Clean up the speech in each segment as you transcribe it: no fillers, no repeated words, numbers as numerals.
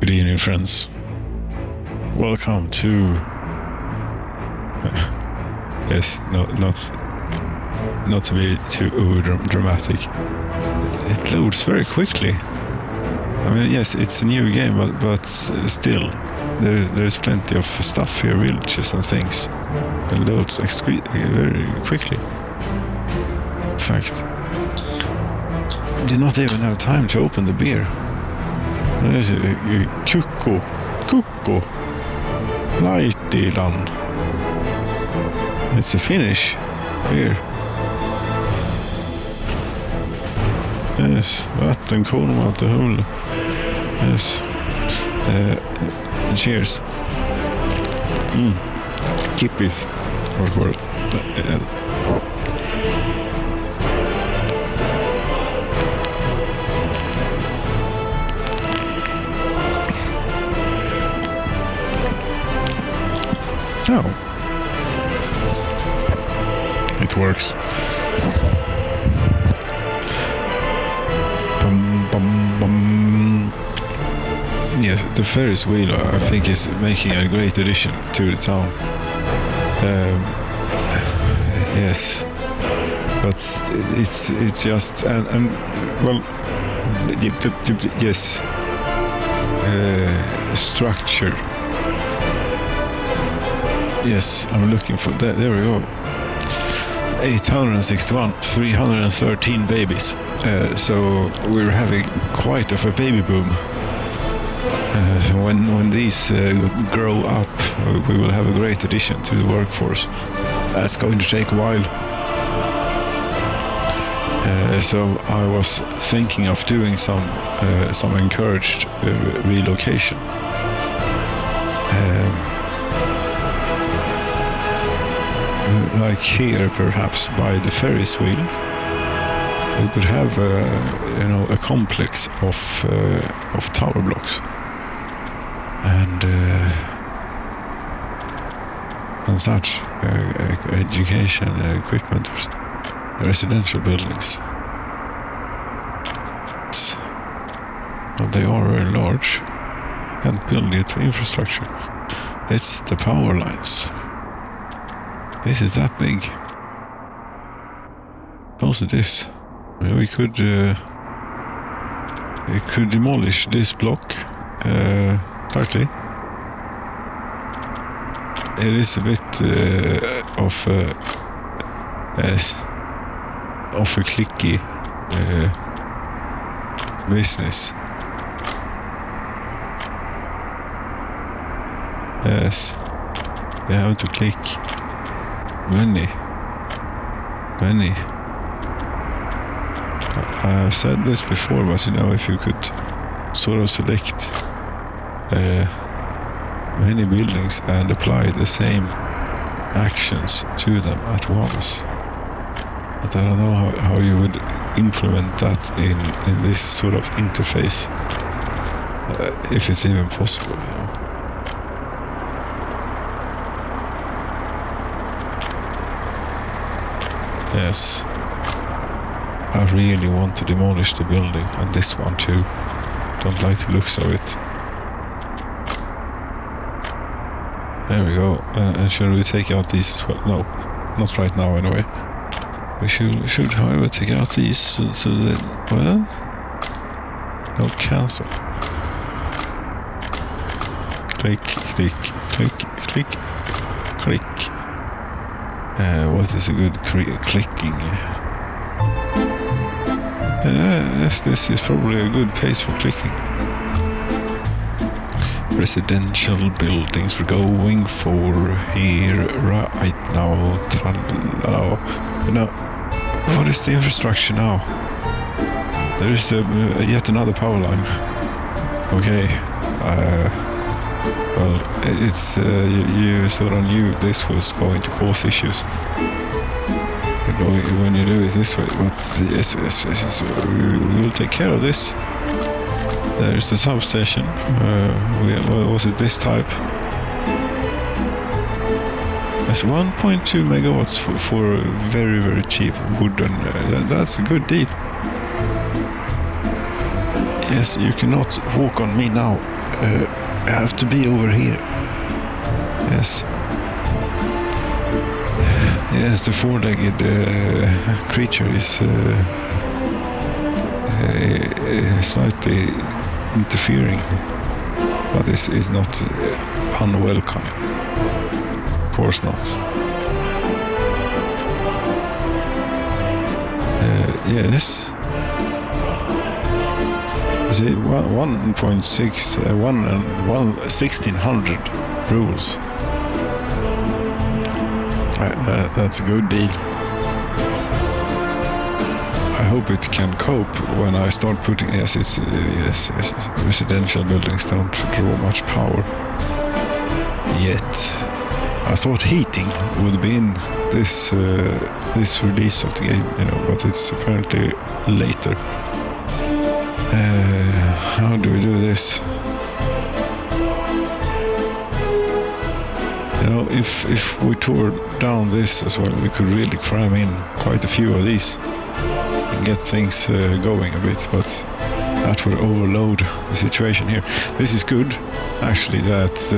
Good evening, friends. Welcome to... yes, not to be too over-dramatic. It loads very quickly. I mean, yes, it's a new game, but still, there's plenty of stuff here, villages and things. It loads very quickly. In fact, did not even have time to open the beer. There's a Kukko, Laitilan. It's a Finnish beer. Yes, vattenkolmalkohol. Yes. Cheers. Kippis, of course. Oh. It works. Yes, the Ferris wheel, I think, is making a great addition to the town. Yes, but it's just and well, yes, structure. Yes, I'm looking for that. There we go. 861, 313 babies. So we're having quite of a baby boom. When these grow up, we will have a great addition to the workforce. That's going to take a while. So I was thinking of doing some encouraged relocation. Like here, perhaps by the Ferris wheel, we could have a complex of tower blocks and such education equipment, residential buildings. But they are very large and build it infrastructure. It's the power lines. Is it that big? Also this. We could demolish this block slightly. It is a bit of a clicky business. Yes, you have to click. Many. I've said this before, but if you could sort of select many buildings and apply the same actions to them at once. But I don't know how you would implement that in this sort of interface, if it's even possible, Yes, I really want to demolish the building, and this one too. Don't like the looks of it. There we go. And should we take out these as well? No, not right now anyway. We should however take out these so that, well, no, cancel. Click. What is a good clicking? Yes, this is probably a good pace for clicking. Residential buildings we're going for here right now. What is the infrastructure now? There is yet another power line. Okay. Well, it's you sort of knew this was going to cause issues when you do it this way, but yes, we will take care of this. There's the substation. Was it this type? It's 1.2 megawatts for very, very cheap wooden. That's a good deal. Yes, you cannot walk on me now. have to be over here. Yes. Yes, the four-legged creature is slightly interfering, but this is not unwelcome. Of course not. Yes. See, 1.6, 1600 rules. That's a good deal. I hope it can cope when I start putting. Yes, it's yes. Residential buildings don't draw much power yet. I thought heating would be in this release of the game, but it's apparently later. How do we do this? If we tore down this as well, we could really cram in quite a few of these and get things going a bit, but that would overload the situation here. This is good, actually, that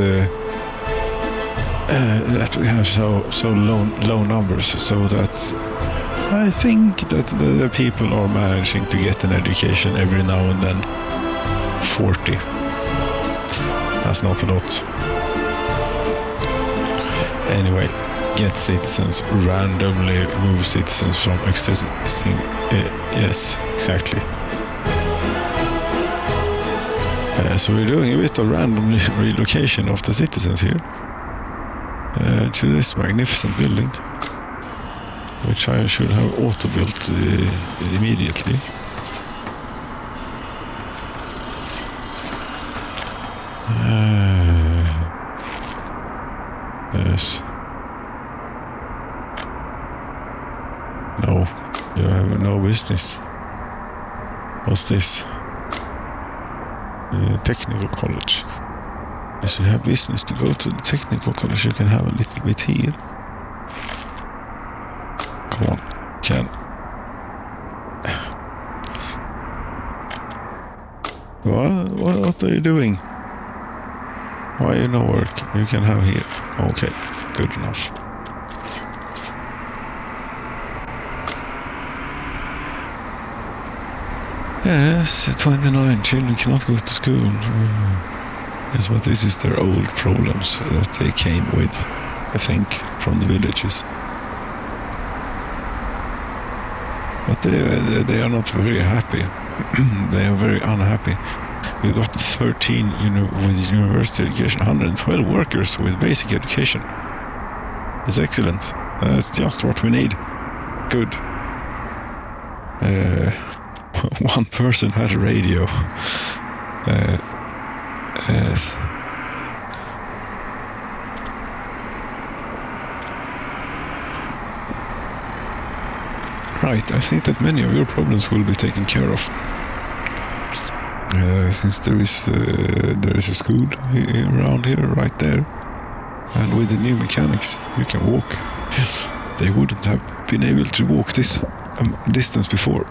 we have so low numbers, so that I think that the people are managing to get an education every now and then. 40. That's not a lot. Anyway, get citizens, randomly move citizens from existing. Yes, exactly. So we're doing a bit of random relocation of the citizens here to this magnificent building, which I should have auto-built immediately. Yes. No, you have no business. What's this? Technical college. Yes, you have business to go to the technical college. You can have a little bit here. Come on, can. What are you doing? Why are you no work? You can have here. Okay, good enough. Yes, 29 children cannot go to school. Yes, but this is their old problems that they came with, I think, from the villages. But they are not very happy. They are very unhappy. We got 13 with university education, 112 workers with basic education. That's excellent. That's just what we need. Good. One person had a radio. Yes. Right, I think that many of your problems will be taken care of. Since there is a school around here, right there, and with the new mechanics, you can walk. They wouldn't have been able to walk this distance before.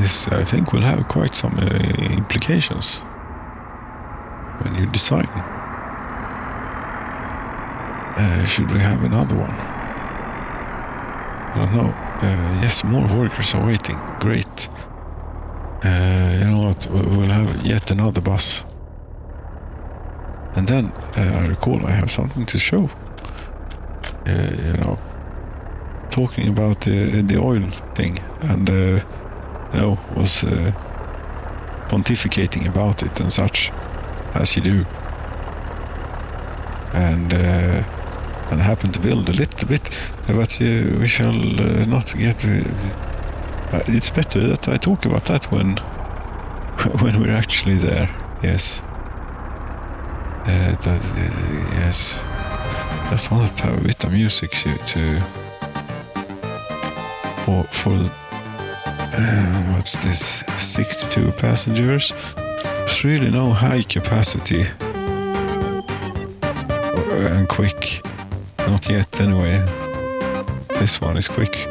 This, I think, will have quite some implications when you design. Should we have another one? I don't know. Yes, more workers are waiting. Great. You know what? We'll have yet another bus. And then I recall I have something to show. Talking about the oil thing, and was pontificating about it and such, as you do. And I happened to build a little bit, but we shall not get. It's better that I talk about that when we're actually there. Yes. Yes. Just wanted to have a bit of music for what's this? 62 passengers. There's really no high capacity and quick. Not yet, anyway. This one is quick.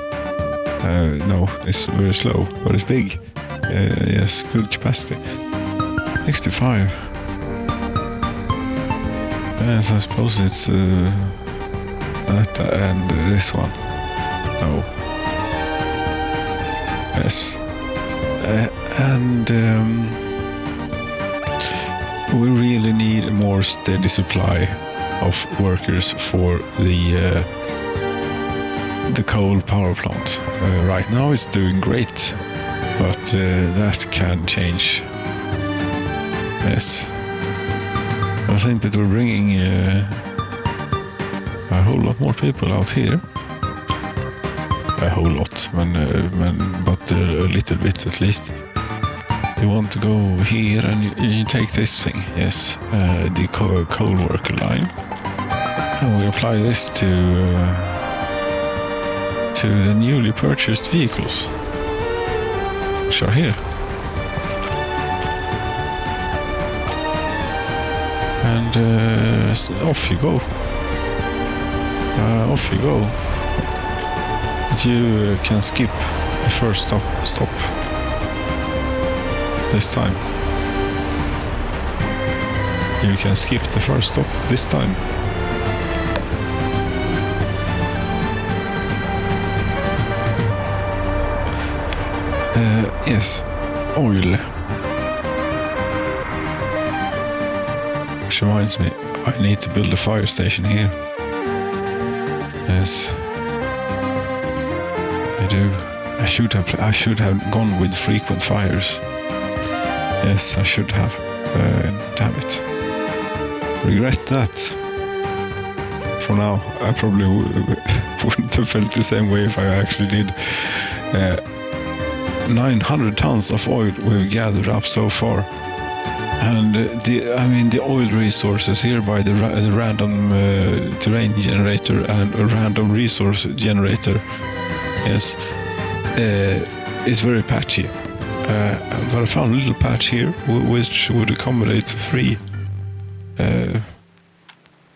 No, it's very slow, but it's big. Yes, good capacity. 65. Yes, I suppose it's that and this one. No. Yes. And we really need a more steady supply of workers for the coal power plant. Right now it's doing great, but that can change. Yes. I think that we're bringing a whole lot more people out here. A whole lot, but a little bit at least. You want to go here and you take this thing, yes, the coal worker line. And we apply this to the newly purchased vehicles, which are here. And off you go. Off you go. You can skip the first stop this time. You can skip the first stop this time. Yes, oil. Which reminds me, I need to build a fire station here. Yes, I do. I should have gone with frequent fires. Yes, I should have. Damn it. Regret that. For now, I probably wouldn't have felt the same way if I actually did. 900 tons of oil we've gathered up so far. And the oil resources here by the random terrain generator and a random resource generator, yes, is very patchy. But I found a little patch here which would accommodate 3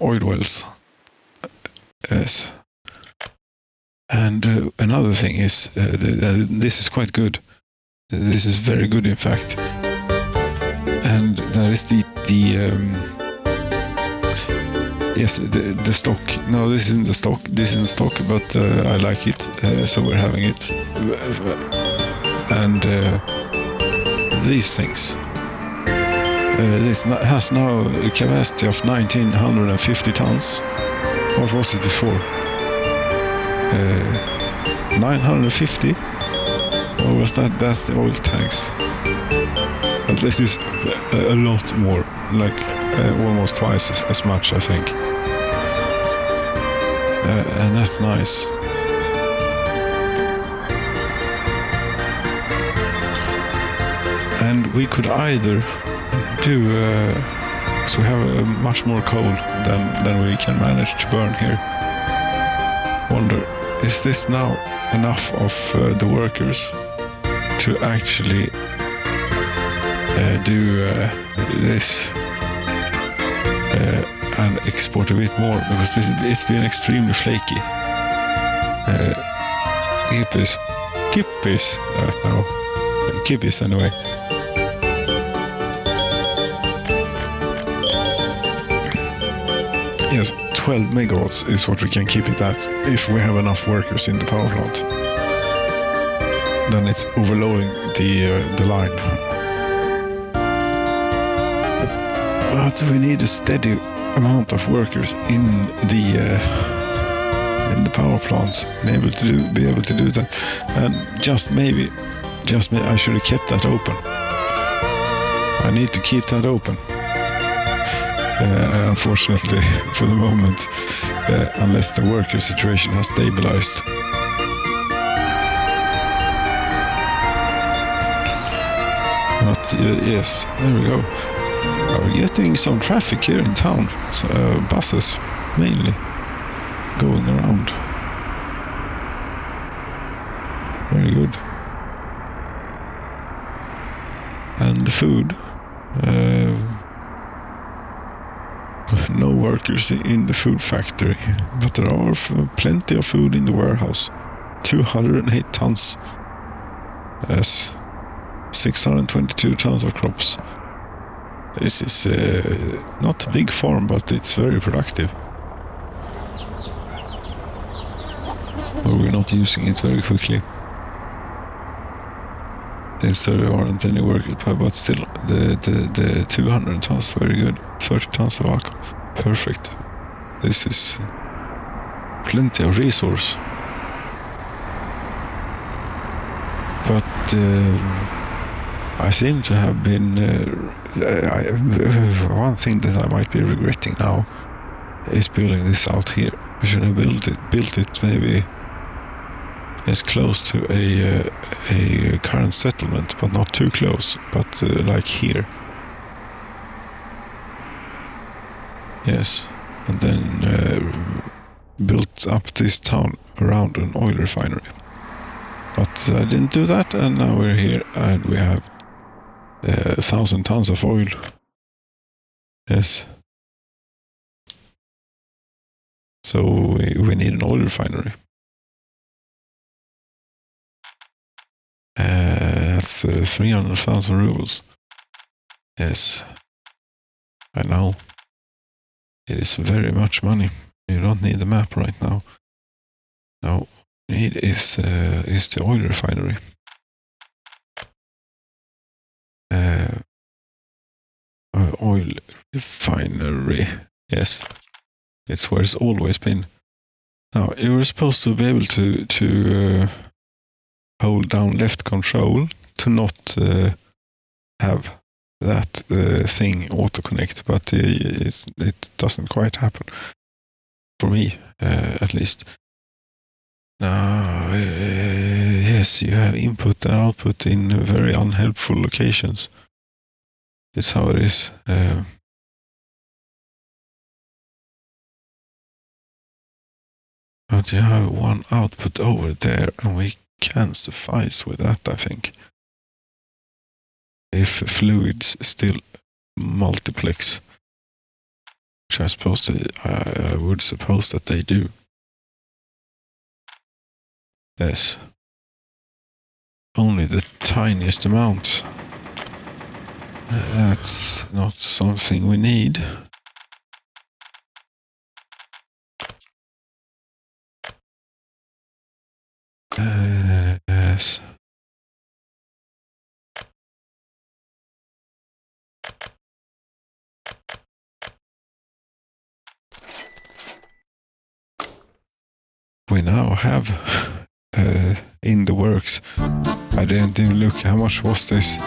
oil wells. Yes. And another thing is this is quite good. This is very good, in fact. And that is the stock. No, this isn't the stock. This isn't stock, but I like it, so we're having it. And these things. This has now a capacity of 1,950 tons. What was it before? 950? Or was that? That's the oil tanks. But this is a lot more, like almost twice as much, I think. And that's nice. And we could either do, because we have much more coal than we can manage to burn here. Wonder, is this now enough of the workers to actually do this and export a bit more? Because it's been extremely flaky. Kippies anyway. Yes, 12 megawatts is what we can keep it at if we have enough workers in the power plant. Then it's overloading the line. But we need a steady amount of workers in the power plants, be able to do that. And just maybe I should have kept that open. I need to keep that open. Unfortunately, for the moment, unless the worker situation has stabilized. But yes, there we go. We're getting some traffic here in town. So, buses, mainly, going around. Very good. And the food. No workers in the food factory, but there are plenty of food in the warehouse. 208 tons. Yes. 622 tons of crops. This is not a big farm, but it's very productive. But we're not using it very quickly. Since there aren't any workers, but still, the 200 tons, very good. 30 tons of alcohol. Perfect. This is plenty of resource. But I seem to have been... one thing that I might be regretting now is building this out here. I should have built it maybe as close to a current settlement, but not too close, but like here. Yes, and then built up this town around an oil refinery. But I didn't do that, and now we're here, and we have 1,000 tons of oil. Yes. So we need an oil refinery. That's 300,000 rubles. Yes. I know. It is very much money. You don't need the map right now. No. Need is the oil refinery. Oil refinery. Yes. It's where it's always been. Now, you were supposed to be able to hold down left control to not have that thing auto-connect, but it doesn't quite happen. For me, at least. Now, yes, you have input and output in very unhelpful locations. It's how it is. But you have one output over there, and we can suffice with that, I think. If fluids still multiplex, which I would suppose that they do. Yes. Only the tiniest amount. That's not something we need. Yes. We now have in the works. I didn't even look. How much was this?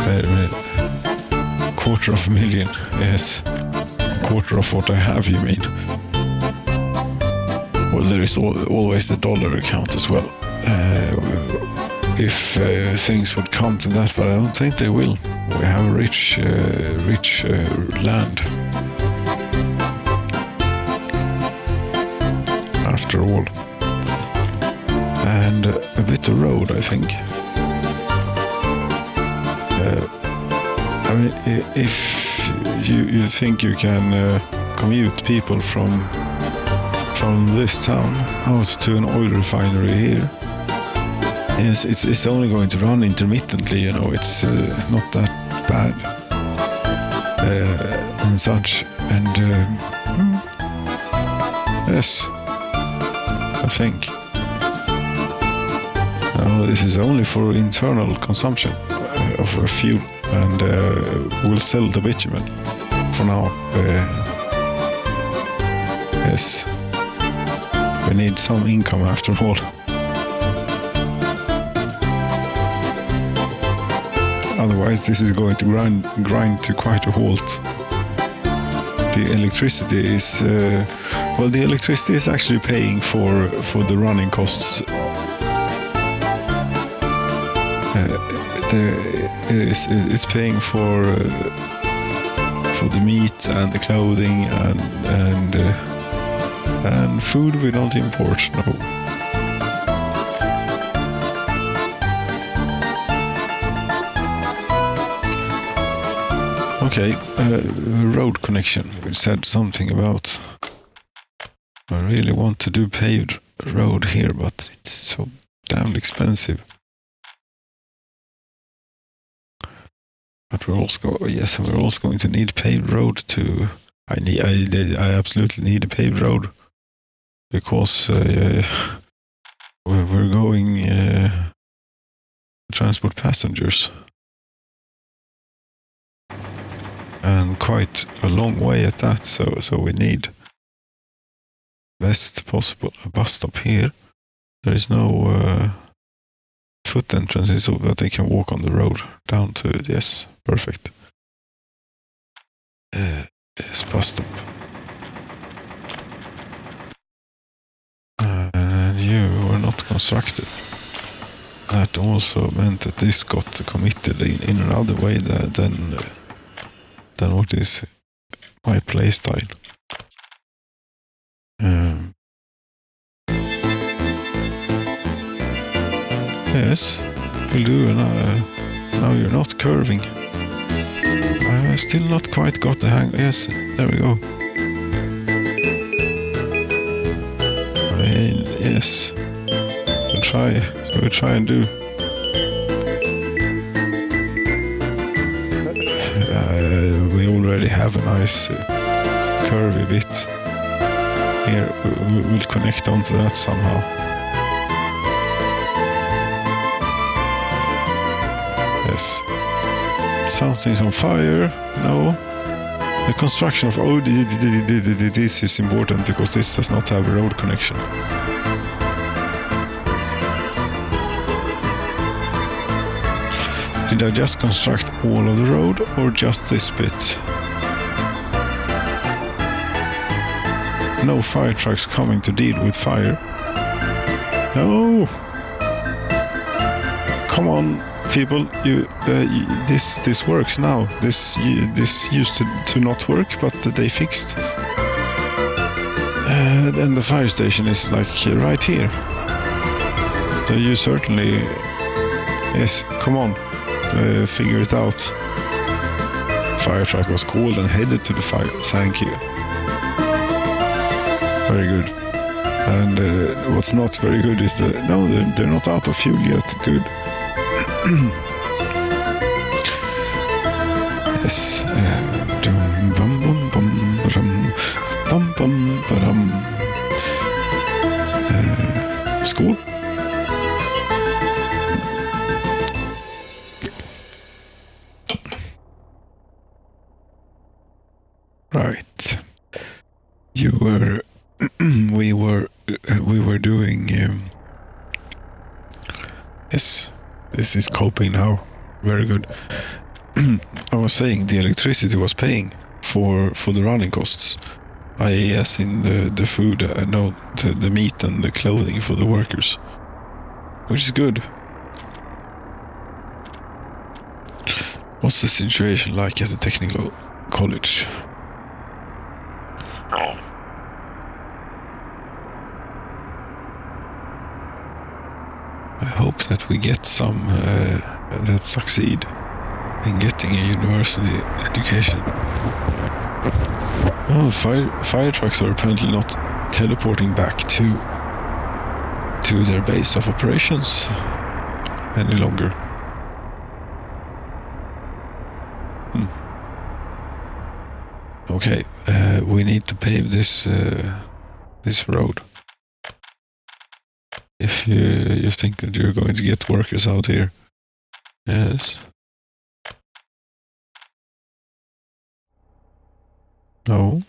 Wait a minute. 250,000. Yes. A quarter of what I have, you mean? Well, there is always the dollar account as well. If things would come to that, but I don't think they will. We have a rich land. After all. And a bit of road, I think. I mean, if you think you can commute people from this town out to an oil refinery here, yes, it's only going to run intermittently, you know, it's not that bad and such, and yes, I think. Now, this is only for internal consumption of fuel, and we'll sell the bitumen for now. Yes, we need some income after all. Otherwise, this is going to grind to quite a halt. The electricity is the electricity is actually paying for the running costs. It's paying for the meat and the clothing and food we don't import. No. Okay, road connection. We said something about I really want to do paved road here, but it's so damn expensive. But we're also going to need paved road to. I absolutely need a paved road because we're going to transport passengers, and quite a long way at that. So we need best possible a bus stop here. There is no foot entrances so that they can walk on the road down to it. Yes, perfect. Yes, bus stop. And you were not constructed. That also meant that this got committed in another way than what is my playstyle. Yes, will do. Now you're not curving. I still not quite got the hang. Yes, there we go. Yes. We'll try and do. We already have a nice curvy bit. Here, we'll connect onto that somehow. Yes. Something's on fire. No. The construction of this is important because this does not have a road connection. Did I just construct all of the road or just this bit? No fire trucks coming to deal with fire. No! Come on, people! This works now. This used to not work, but they fixed. And the fire station is like right here. So you certainly, yes, come on, figure it out. Fire truck was called and headed to the fire. Thank you. Very good. And what's not very good is they're not out of fuel yet. Good. Yes. Skål. Right. We were doing. Yes, this is coping now. Very good. I was saying the electricity was paying for the running costs. As in the food, the meat and the clothing for the workers, which is good. What's the situation like at the technical college? I hope that we get some that succeed in getting a university education. Oh, fire trucks are apparently not teleporting back to their base of operations any longer. Okay, we need to pave this road. If you think that you're going to get workers out here. Yes. No.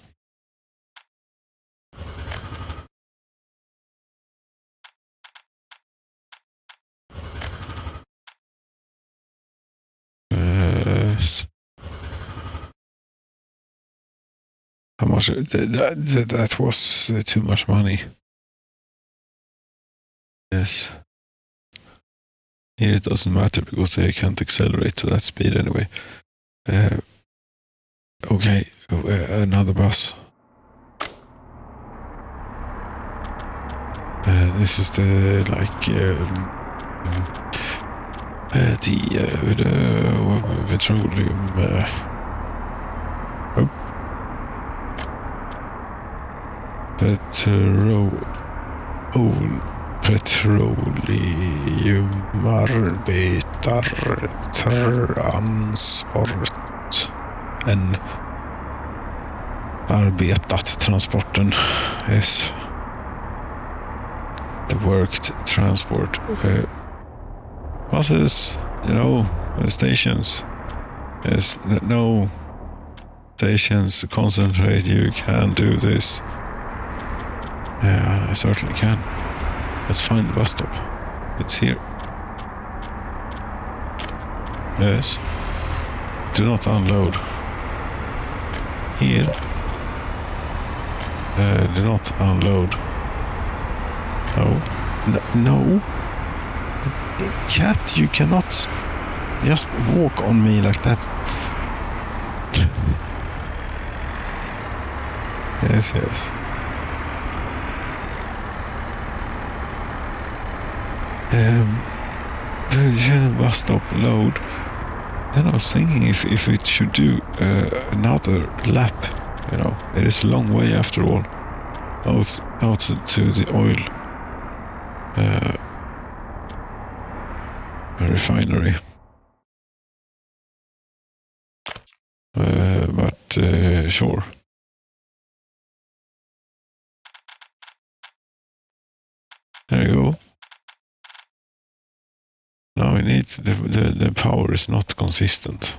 Yes. How much? That was too much money. Yes. Here it doesn't matter because they can't accelerate to that speed anyway. Okay, another bus. This is the petroleum. petroleumarbetartransport. Arbetat transporten. Yes. The worked transport. Buses, stations. Yes, no stations, concentrate, you can do this. I certainly can. Let's find the bus stop. It's here. Yes. Do not unload. Here. Do not unload. No. Cat, you cannot just walk on me like that. Yes. Bus stop load. Then I was thinking if it should do another lap. It is a long way after all. Out to the oil refinery. But sure. There you go. Now we need the power is not consistent.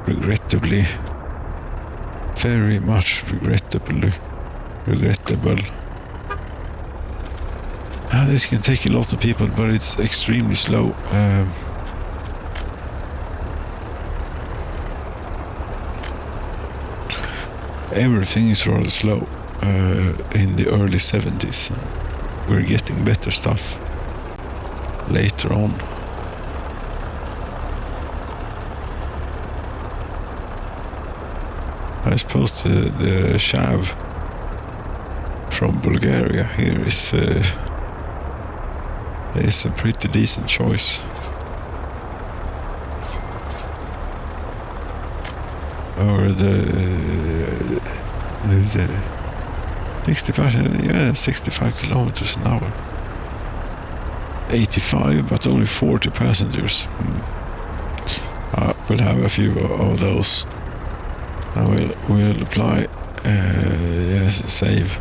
Regrettably. Very much regrettable. This can take a lot of people, but it's extremely slow. Everything is rather slow in the early 70s. We're getting better stuff later on. I suppose the Shav from Bulgaria here is a pretty decent choice. Or the 65 kilometers an hour. 85, but only 40 passengers. We'll have a few of those. We'll apply, save.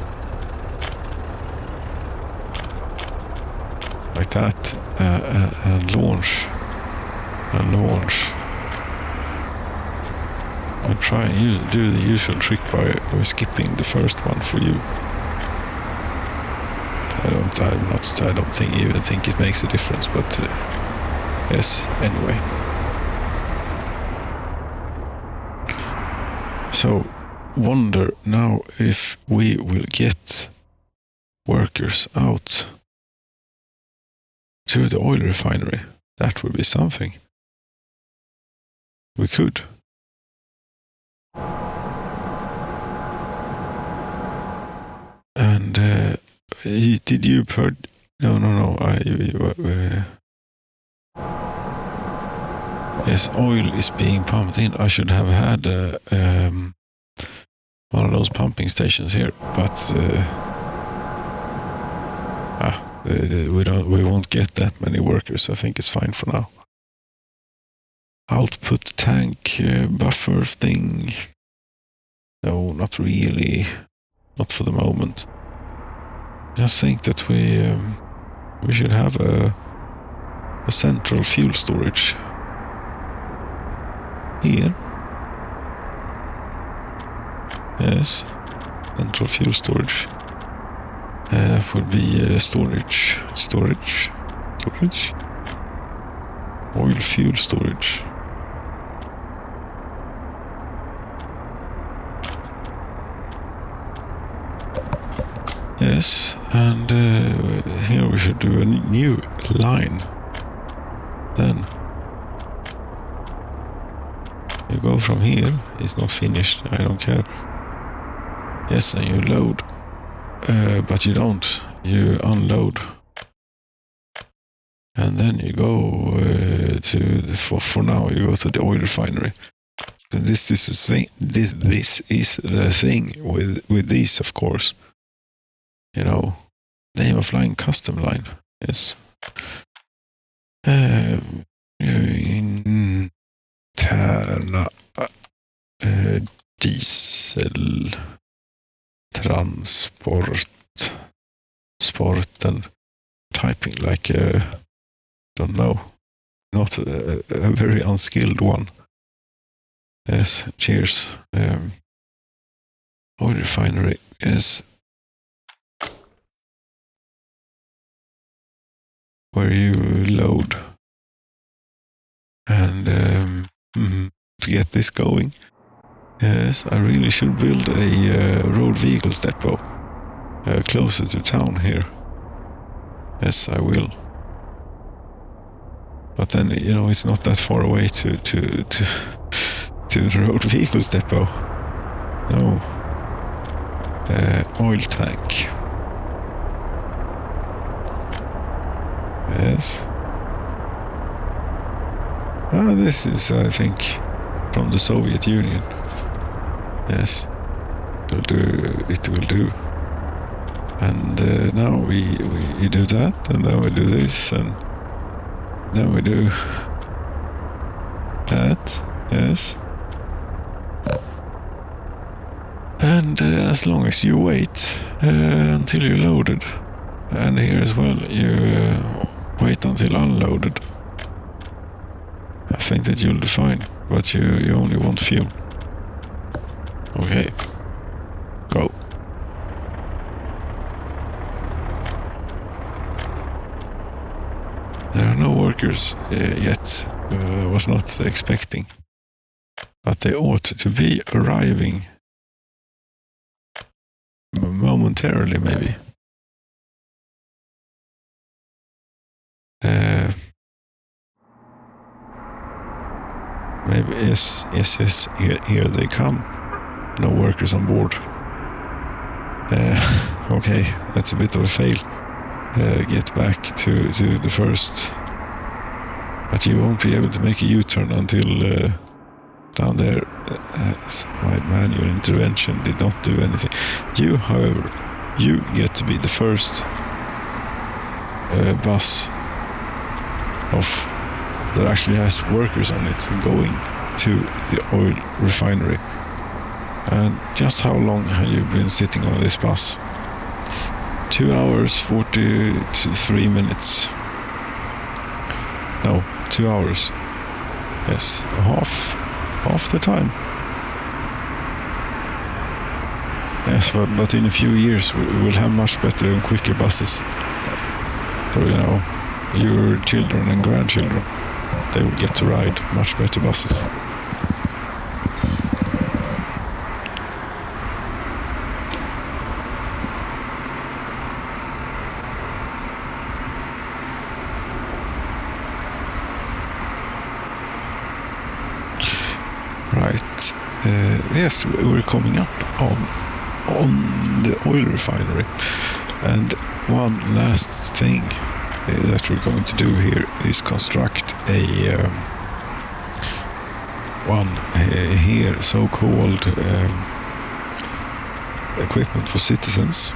Like that, and launch. I'll try and do the usual trick by skipping the first one for you. I don't even think it makes a difference, but yes, anyway. So, wonder now if we will get workers out to the oil refinery. That would be something. We could. And did you No. Yes, oil is being pumped in. I should have had one of those pumping stations here, but we won't get that many workers. I think it's fine for now. Output tank buffer thing. No, not really. Not for the moment. Just think that we should have a central fuel storage here. Yes, central fuel storage. Would be storage. Oil fuel storage. Yes, and here we should do a new line. Then you go from here. It's not finished. I don't care. Yes, and you load, but you don't. You unload, and then you go for now. You go to the oil refinery. This is the thing. This is the thing with these, of course. You know, name of line, custom line. Yes. Interna diesel sporten typing like don't know, not a very unskilled one. Yes, cheers. Oil refinery is where you load. And to get this going, yes, I really should build a road vehicles depot closer to town here. Yes, I will. But then, you know, it's not that far away to the road vehicles depot. No. Oil tank. Yes. This is, I think, from the Soviet Union. Yes. It will do. And now we do that, and now we do this, and now we do that. Yes. And as long as you wait until you're loaded, and here as well, you wait until unloaded, I think that you'll do fine, but you only want fuel. Okay, go. There are no workers yet, I was not expecting, but they ought to be arriving momentarily, maybe. Maybe, yes, here they come. No workers on board. Okay, that's a bit of a fail. Get back to the first. But you won't be able to make a U-turn until down there. My manual intervention did not do anything. You, however, you get to be the first bus that actually has workers on it going to the oil refinery. And just how long have you been sitting on this bus? 2 hours, 43 minutes. No, 2 hours. Yes, half the time. Yes, but in a few years we will have much better and quicker buses. So, you know, your children and grandchildren, they will get to ride much better buses. Right. Yes, we're coming up on the oil refinery, and one last thing that we're going to do here is construct a here so-called equipment for citizens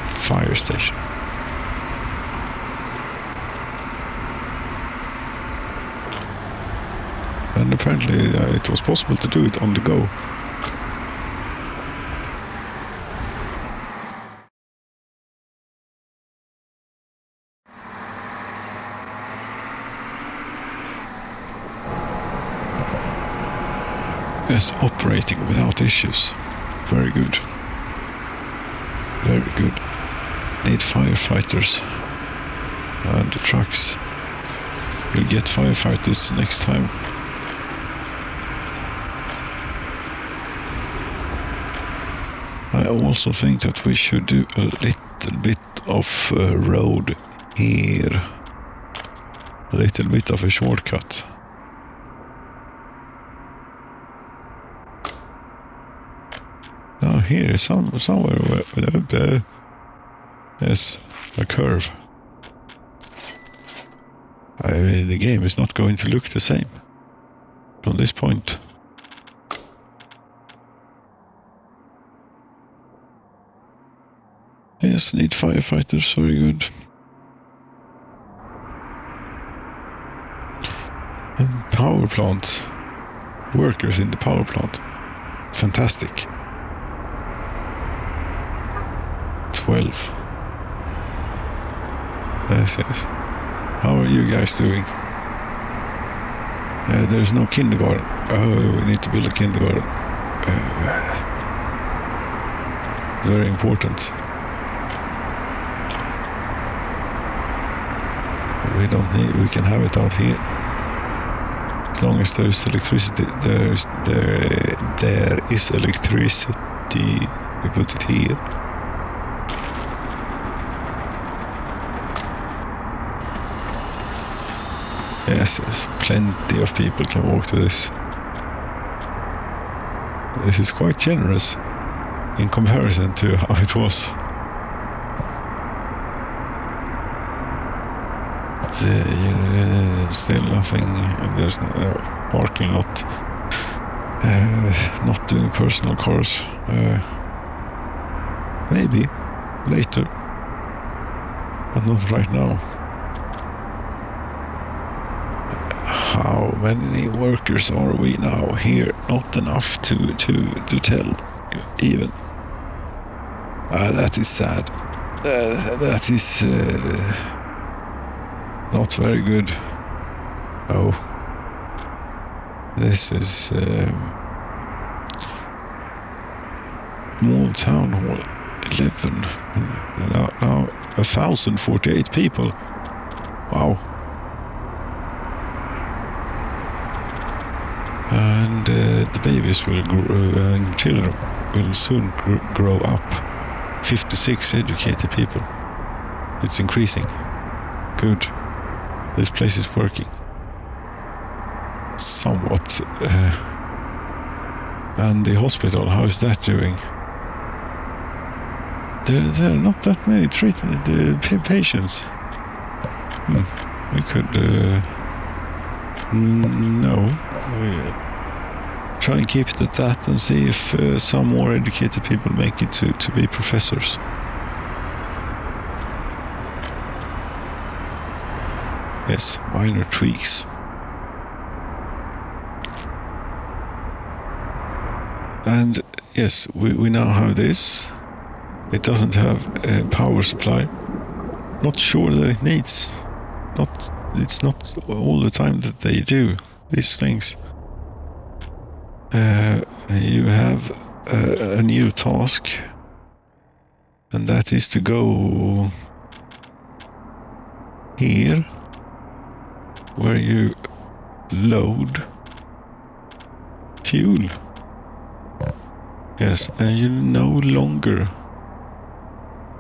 fire station. And apparently it was possible to do it on the go. Yes, operating without issues. Very good. Very good. Need firefighters. And the trucks. We'll get firefighters next time. I also think that we should do a little bit of road here. A little bit of a shortcut. Now here is somewhere where yes, a curve. The game is not going to look the same from this point. Yes, need firefighters, very good. And power plant. Workers in the power plant. Fantastic. 12. Yes. How are you guys doing? There's no kindergarten. Oh, we need to build a kindergarten. Very important. We can have it out here. As long as there is electricity, there is electricity. We put it here. Yes, plenty of people can walk to this. This is quite generous in comparison to how it was. Still nothing, there's no parking lot. Not doing personal cars. Maybe later, but not right now. How many workers are we now here? Not enough to tell, even. That is sad. That is not very good. Oh, this is small town hall. 11. Now 1,048 people. Wow. And the babies will grow, and children will soon grow up. 56 educated people. It's increasing. Good. This place is working. Somewhat. And the hospital, how is that doing? There are not that many treated patients. We could... no. Try and keep it at that and see if some more educated people make it to be professors. Yes, minor tweaks. And yes, we now have this. It doesn't have a power supply. Not sure that it needs. It's not all the time that they do these things. You have a new task, and that is to go here, where you load fuel. Yes, and you no longer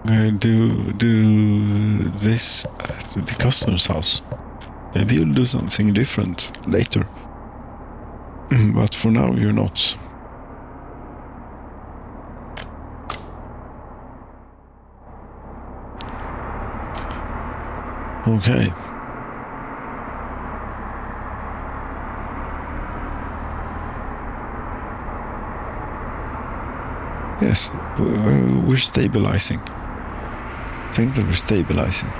do this at the customer's house. Maybe you'll do something different later. But for now, you're not. Okay. Yes, we're stabilizing. I think that we're stabilizing.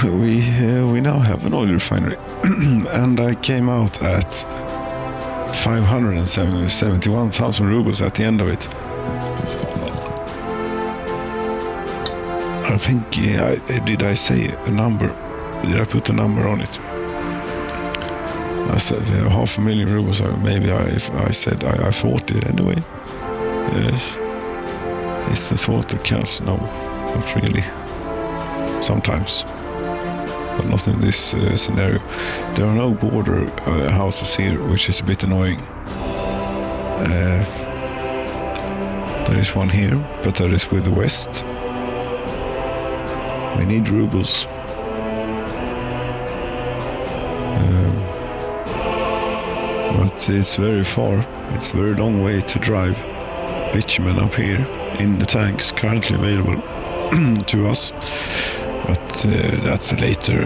We now have an oil refinery, and I came out at 571,000 rubles at the end of it. I think, did I say a number? Did I put a number on it? I said 500,000 rubles, maybe I said I thought it anyway. Yes. It's the thought that counts. No, not really. Sometimes. But not in this scenario. There are no border houses here, which is a bit annoying. There is one here, but that is with the west. We need rubles. But it's very far. It's a very long way to drive bitumen up here in the tanks currently available to us. But that's a later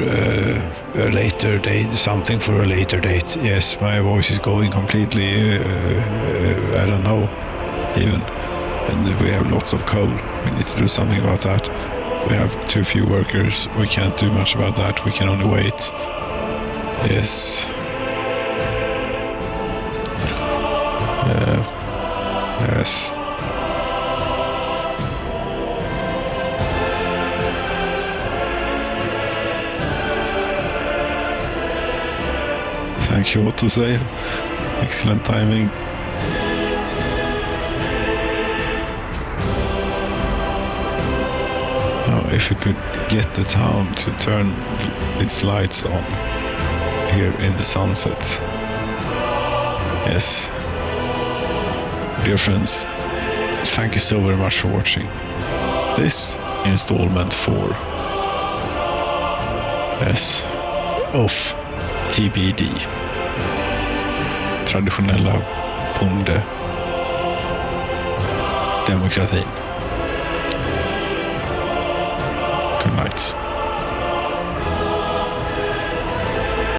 date, something for a later date. Yes, my voice is going completely, I don't know. even. And we have lots of coal. We need to do something about that. We have too few workers. We can't do much about that. We can only wait. Yes. Yes. Thank you, autosave. Excellent timing. Now, if we could get the town to turn its lights on here in the sunset. Yes. Dear friends, thank you so very much for watching this installment 4. Yes. Of TBD. Traditionella bonde demokratin.